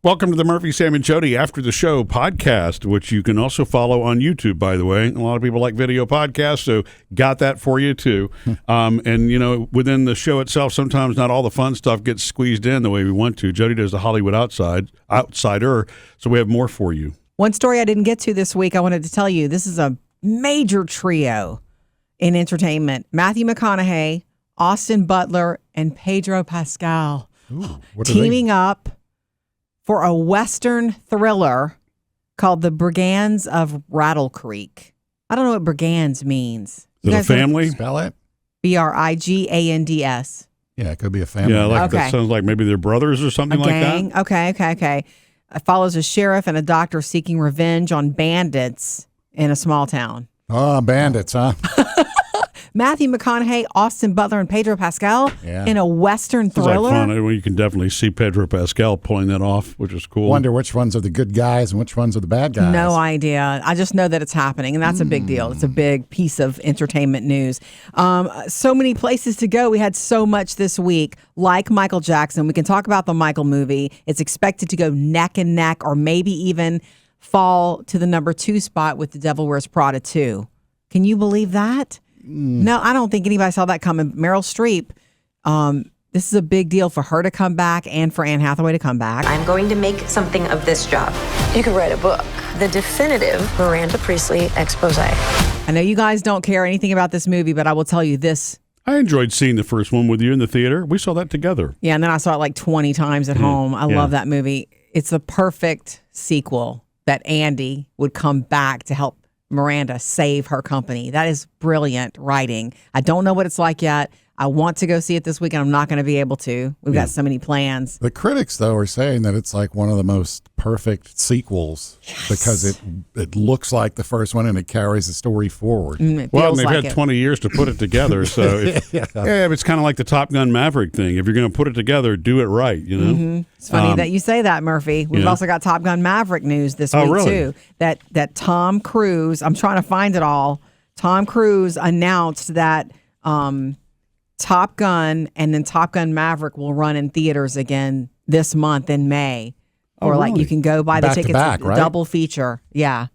Welcome to the Murphy, Sam, and Jodi After the Show podcast, which you can also follow on YouTube, by the way. A lot of people like video podcasts, so got that for you, too. And, you know, within the show itself, sometimes not all the fun stuff gets squeezed in the way we want to. Jodi does the Hollywood Outsider, so we have more for you. One story I didn't get to this week, I wanted to tell you. This is a major trio in entertainment. Matthew McConaughey, Austin Butler, and Pedro Pascal teaming up for a Western thriller called The Brigands of Rattle Creek. I don't know what Brigands means. Is it a family? Spell it. Brigands. Yeah, it could be a family. Yeah, that sounds like maybe they're brothers or something like that. Okay. It follows a sheriff and a doctor seeking revenge on bandits in a small town. Oh, bandits, huh? Matthew McConaughey, Austin Butler, and Pedro Pascal in a Western thriller. It's like fun. Well, you can definitely see Pedro Pascal pulling that off, which is cool. Wonder which ones are the good guys and which ones are the bad guys. No idea. I just know that it's happening, and that's a big deal. It's a big piece of entertainment news. So many places to go. We had so much this week, like Michael Jackson. We can talk about the Michael movie. It's expected to go neck and neck, or maybe even fall to the number 2 spot with The Devil Wears Prada 2. Can you believe that? No, I don't think anybody saw that coming. Meryl Streep, this is a big deal for her to come back and for Anne Hathaway to come back. I'm going to make something of this job. You could write a book. The definitive Miranda Priestley expose. I know you guys don't care anything about this movie, but I will tell you this. I enjoyed seeing the first one with you in the theater. We saw that together. Yeah, and then I saw it like 20 times at home. I love that movie. It's the perfect sequel that Andy would come back to help Miranda save her company. That is brilliant writing. I don't know what it's like yet. I want to go see it this week, and I'm not going to be able to. We've got so many plans. The critics, though, are saying that it's like one of the most perfect sequels because it looks like the first one and it carries the story forward. Well, they've had 20 years to put it together, so it's kind of like the Top Gun Maverick thing. If you're going to put it together, do it right, you know? Mm-hmm. It's funny that you say that, Murphy. We've also got Top Gun Maverick news this week, too. That Tom Cruise, I'm trying to find it all, Tom Cruise announced that Top Gun and then Top Gun Maverick will run in theaters again this month in May. Like you can go buy the tickets, back, right? Double feature. Yeah.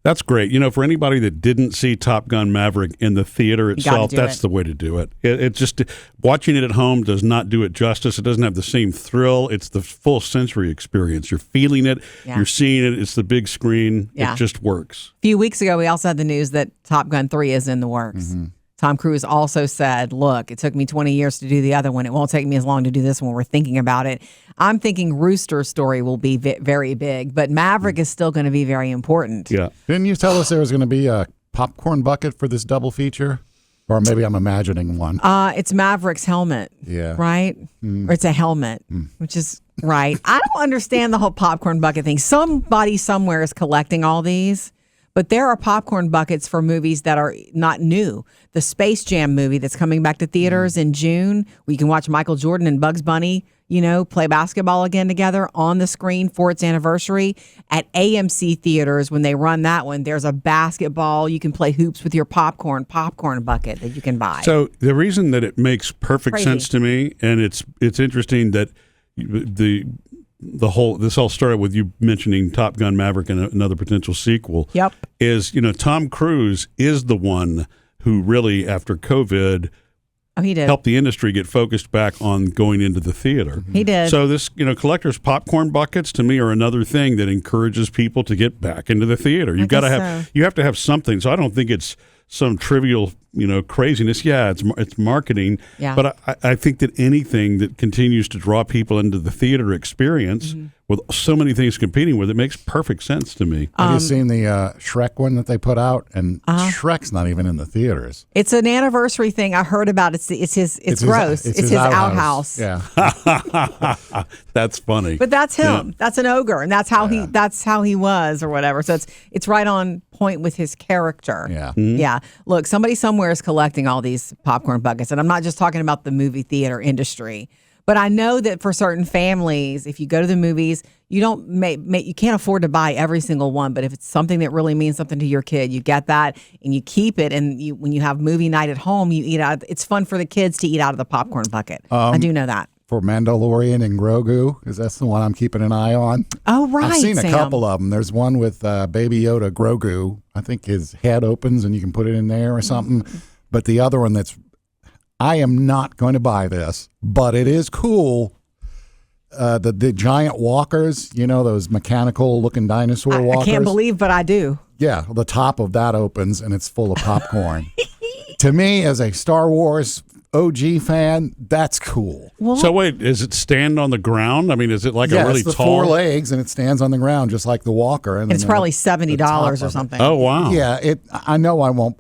That's great. You know, for anybody that didn't see Top Gun Maverick in the theater itself, that's the way to do it. It just, watching it at home does not do it justice. It doesn't have the same thrill. It's the full sensory experience. You're feeling it. Yeah. You're seeing it. It's the big screen. Yeah. It just works. A few weeks ago, we also had the news that Top Gun 3 is in the works. Mm-hmm. Tom Cruise also said, look, it took me 20 years to do the other one. It won't take me as long to do this one. We're thinking about it. I'm thinking Rooster's story will be very big, but Maverick is still going to be very important. Yeah. Didn't you tell us there was going to be a popcorn bucket for this double feature? Or maybe I'm imagining one. It's Maverick's helmet. Yeah. Right? Or it's a helmet, which is right. I don't understand the whole popcorn bucket thing. Somebody somewhere is collecting all these. But there are popcorn buckets for movies that are not new. The Space Jam movie that's coming back to theaters in June, where you can watch Michael Jordan and Bugs Bunny, play basketball again together on the screen for its anniversary. At AMC theaters, when they run that one, there's a basketball. You can play hoops with your popcorn bucket that you can buy. So the reason that it makes perfect sense to me, and it's interesting that this all started with you mentioning Top Gun Maverick and another potential sequel. Yep. Is, Tom Cruise is the one who really, after COVID, he did help the industry get focused back on going into the theater. He did. So this, collector's popcorn buckets to me are another thing that encourages people to get back into the theater. You have to have something. So I don't think it's some trivial, craziness. Yeah, it's marketing. Yeah. But I think that anything that continues to draw people into the theater experience with so many things competing with it makes perfect sense to me. Have you seen the Shrek one that they put out? And Shrek's not even in the theaters. It's an anniversary thing. I heard about it. It's gross. It's his outhouse. Yeah. That's funny. But that's him. Yeah. That's an ogre, and that's how he was or whatever. So it's right on point with his character. Yeah. Mm-hmm. Yeah. Look, somebody somewhere is collecting all these popcorn buckets, and I'm not just talking about the movie theater industry. But I know that for certain families, if you go to the movies, you can't afford to buy every single one. But if it's something that really means something to your kid, you get that and you keep it. And when you have movie night at home, you eat out. It's fun for the kids to eat out of the popcorn bucket. I do know that. for Mandalorian and Grogu, because that's the one I'm keeping an eye on. Oh, right, I've seen Sam. a couple of them. There's one with Baby Yoda Grogu. I think his head opens and you can put it in there or something. But the other one I am not going to buy this, but it is cool. The giant walkers, those mechanical looking dinosaur walkers. I can't believe, but I do. Yeah, the top of that opens and it's full of popcorn. To me, as a Star Wars OG fan, that's cool. Well, So wait, is it stand on the ground? I mean, is it like Yeah, a really it's the tall? 4 legs and it stands on the ground just like the walker. And it's then probably the $70 top or of it. something. Oh wow! Yeah, I know I won't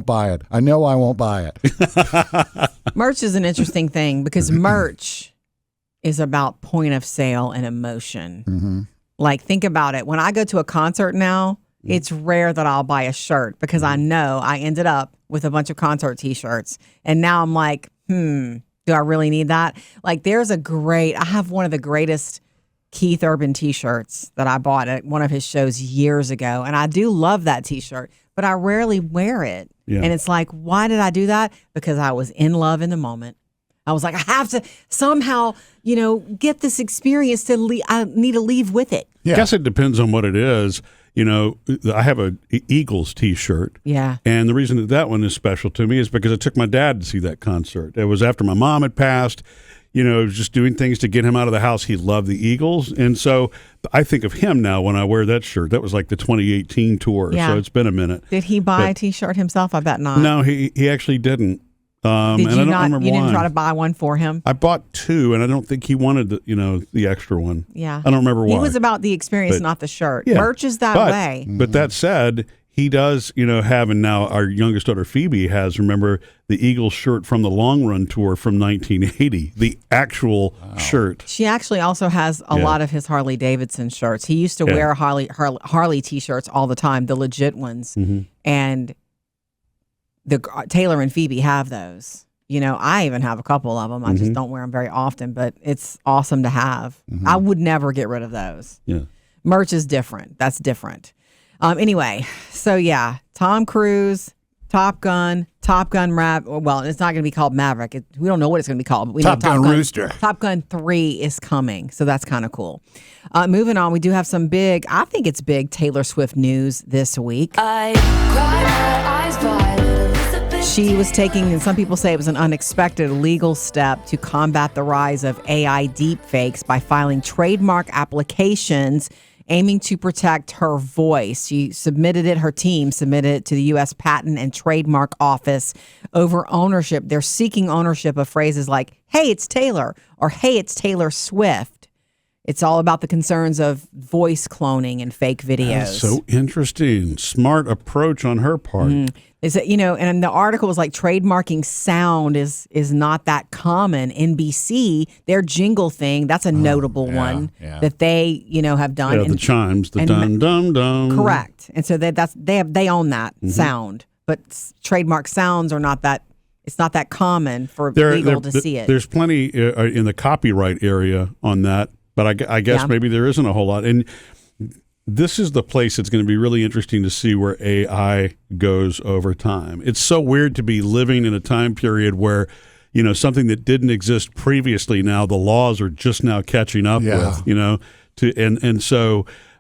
buy it. I know I won't buy it. Merch is an interesting thing because merch is about point of sale and emotion. Mm-hmm. Like, think about it. When I go to a concert now, it's rare that I'll buy a shirt because I know I ended up with a bunch of concert T-shirts. And now I'm like, do I really need that? Like, I have one of the greatest Keith Urban T-shirts that I bought at one of his shows years ago. And I do love that T-shirt, but I rarely wear it. Yeah. And it's like, why did I do that? Because I was in love in the moment. I was like, I have to somehow, get this experience I need to leave with it. Yeah. I guess it depends on what it is. I have a Eagles T-shirt. Yeah. And the reason that one is special to me is because I took my dad to see that concert. It was after my mom had passed. Just doing things to get him out of the house. He loved the Eagles. And so I think of him now when I wear that shirt. That was like the 2018 tour. Yeah. So it's been a minute. Did he buy a T-shirt himself? I bet not. No, he actually didn't. Did and you I don't not? remember You didn't why. try to buy one for him? I bought 2, and I don't think he wanted the extra one. Yeah. I don't remember why. He was about the experience, But- not the shirt. Yeah. Merch is that way. But that said, he does, have, and now our youngest daughter Phoebe has, remember, the Eagles shirt from the Long Run tour from 1980, the actual shirt. She actually also has a lot of his Harley Davidson shirts. He used to wear Harley T-shirts all the time, the legit ones. Mm-hmm. And the Taylor and Phoebe have those. I even have a couple of them. I just don't wear them very often, but it's awesome to have. I would never get rid of those. Yeah. Merch is different. That's different. Anyway, so yeah, Tom Cruise, Top Gun Well, it's not going to be called Maverick. We don't know what it's going to be called. But we Top know Gun Rooster. Top Gun 3 is coming, so that's kind of cool. Moving on, we do have some I think it's big Taylor Swift news this week. I cried my eyes violet. She was taking, and some people say it was an unexpected legal step to combat the rise of AI deepfakes by filing trademark applications aiming to protect her voice. Her team submitted it to the U.S. Patent and Trademark Office over ownership. They're seeking ownership of phrases like, hey, it's Taylor, or hey, it's Taylor Swift. It's all about the concerns of voice cloning and fake videos. That's so interesting. Smart approach on her part. Is that, and the article was like trademarking sound is not that common. NBC, their jingle thing, that's a notable one that they, have done. Yeah, the chimes, the dum dum dum. Correct. And so they own that sound. But trademark sounds are not that, it's not that common for legal to see it. There's plenty in the copyright area on that, but I guess maybe there isn't a whole lot. And this is the place that's going to be really interesting to see where AI goes over time. It's so weird to be living in a time period where, something that didn't exist previously, now the laws are just now catching up with,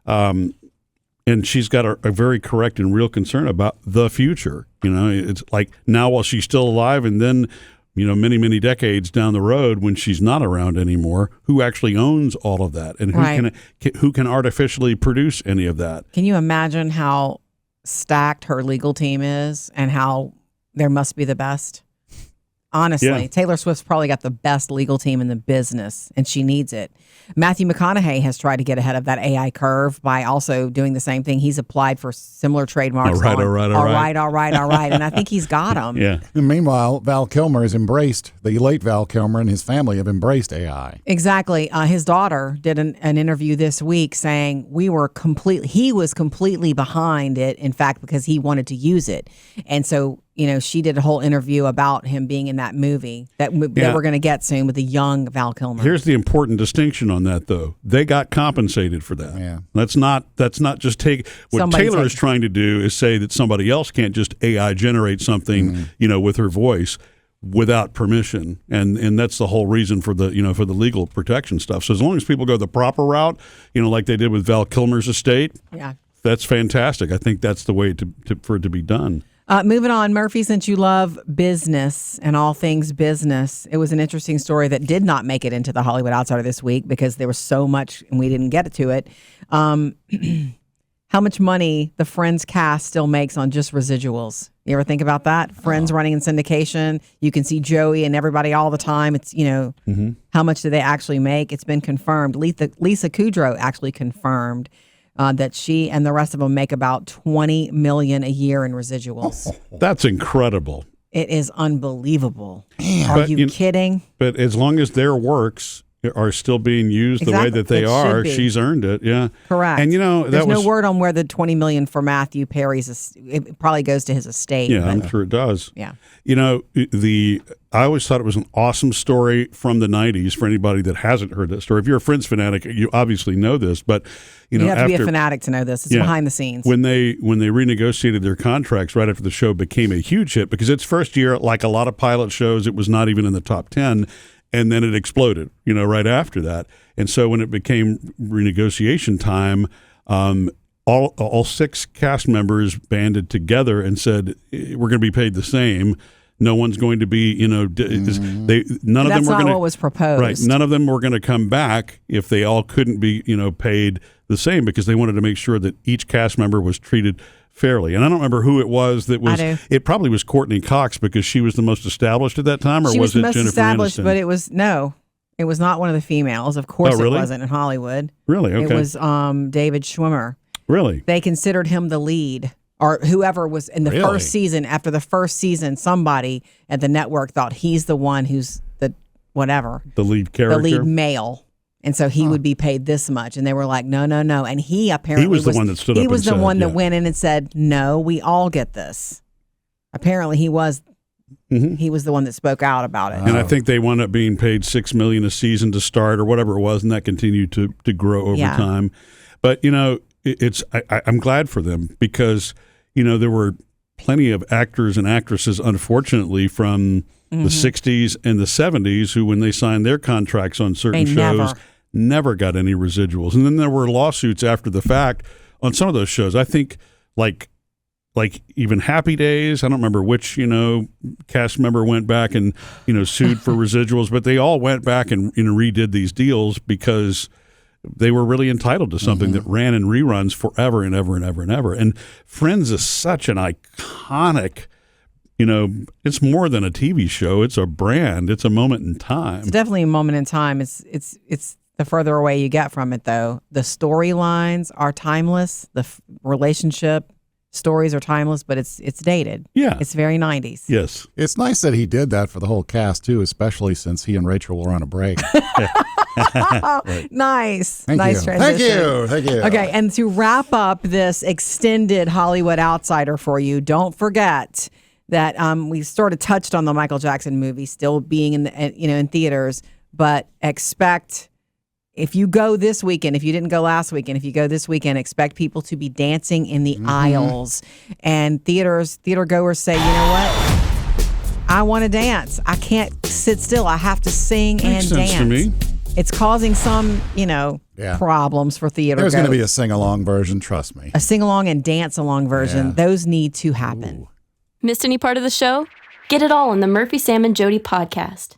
and she's got a very correct and real concern about the future. It's like now while she's still alive, and then many, many decades down the road when she's not around anymore, who actually owns all of that, and who can artificially produce any of that? Can you imagine how stacked her legal team is and how there must be the best? Honestly, Taylor Swift's probably got the best legal team in the business, and she needs it. Matthew McConaughey has tried to get ahead of that AI curve by also doing the same thing. He's applied for similar trademarks. All right. And I think he's got them. Yeah. And meanwhile, Val Kilmer has embraced, the late Val Kilmer and his family have embraced AI. Exactly. His daughter did an interview this week saying he was completely behind it, in fact, because he wanted to use it. And so, she did a whole interview about him being in that movie that we're going to get soon with the young Val Kilmer. Here's the important distinction on that, though. They got compensated for that. Yeah. That's not just take what Taylor is trying to do is say that somebody else can't just AI generate something, with her voice. without permission, and that's the whole reason for the for the legal protection stuff. So as long as people go the proper route, like they did with Val Kilmer's estate, Yeah. that's fantastic. I think that's the way for it to be done. Moving on, Murphy, since you love business and all things business, it was an interesting story that did not make it into the Hollywood Outsider this week because there was so much and we didn't get to it. How much money the Friends cast still makes on just residuals. You ever think about that? Friends running in syndication. You can see Joey and everybody all the time. It's, how much do they actually make? It's been confirmed. Lisa Kudrow actually confirmed that she and the rest of them make about $20 million a year in residuals. That's incredible. It is unbelievable. Are you kidding? But as long as their works are still being used the way that they are, she's earned it. Yeah, correct. And there's no word on where the $20 million for Matthew Perry's. It probably goes to his estate. Yeah, I'm sure it does. Yeah. I always thought it was an awesome story from the 90s for anybody that hasn't heard that story. If you're a Friends fanatic, you obviously know this, but you have to be a fanatic to know this. It's behind the scenes. When they renegotiated their contracts right after the show became a huge hit, because its first year, like a lot of pilot shows, it was not even in the top 10, and then it exploded, right after that. And so when it became renegotiation time, all 6 cast members banded together and said, "We're going to be paid the same. No one's going to be, none of them were going to." That's not what was proposed. Right. None of them were going to come back if they all couldn't be, paid the same, because they wanted to make sure that each cast member was treated fairly. And I don't remember who it was that was. It probably was Courtney Cox, because she was the most established at that time, or she was it the most Jennifer established? Aniston? But it was not one of the females. Of course, really? It wasn't in Hollywood. Really? Okay. It was David Schwimmer. Really? They considered him the lead. Or whoever was in the first season. After the first season, somebody at the network thought he's the one who's the lead character, the lead male, and so he would be paid this much. And they were like, no. And he apparently was the one that stood up. He was and the said, one that went in and said, "No, we all get this." Apparently, he was. He was the one that spoke out about it. And I think they wound up being paid $6 million a season to start, or whatever it was, and that continued to grow over time. But I'm glad for them, because there were plenty of actors and actresses, unfortunately, from the 60s and the 70s who, when they signed their contracts on certain shows, never got any residuals. And then there were lawsuits after the fact on some of those shows. I think like even Happy Days, I don't remember which, cast member went back and, sued for residuals, but they all went back and redid these deals because they were really entitled to something that ran in reruns forever and ever and ever and ever. And Friends is such an iconic, it's more than a TV show. It's a brand. It's a moment in time. It's definitely a moment in time. It's the further away you get from it, though. The storylines are timeless. The relationship stories are timeless, but it's dated. Yeah. It's very 90s. Yes. It's nice that he did that for the whole cast, too, especially since he and Rachel were on a break. Right. Nice. Nice transition. Thank you. Okay, and to wrap up this extended Hollywood Outsider for you, don't forget that we sort of touched on the Michael Jackson movie still being in theaters, but expect, if you go this weekend, if you didn't go last weekend, if you go this weekend, expect people to be dancing in the aisles. And theater goers say, you know what? I want to dance. I can't sit still. I have to sing and dance. To me. It's causing some, problems for theater goers. There's going to be a sing-along version, trust me. A sing-along and dance-along version. Yeah. Those need to happen. Missed any part of the show? Get it all on the Murphy, Sam, and Jodi podcast.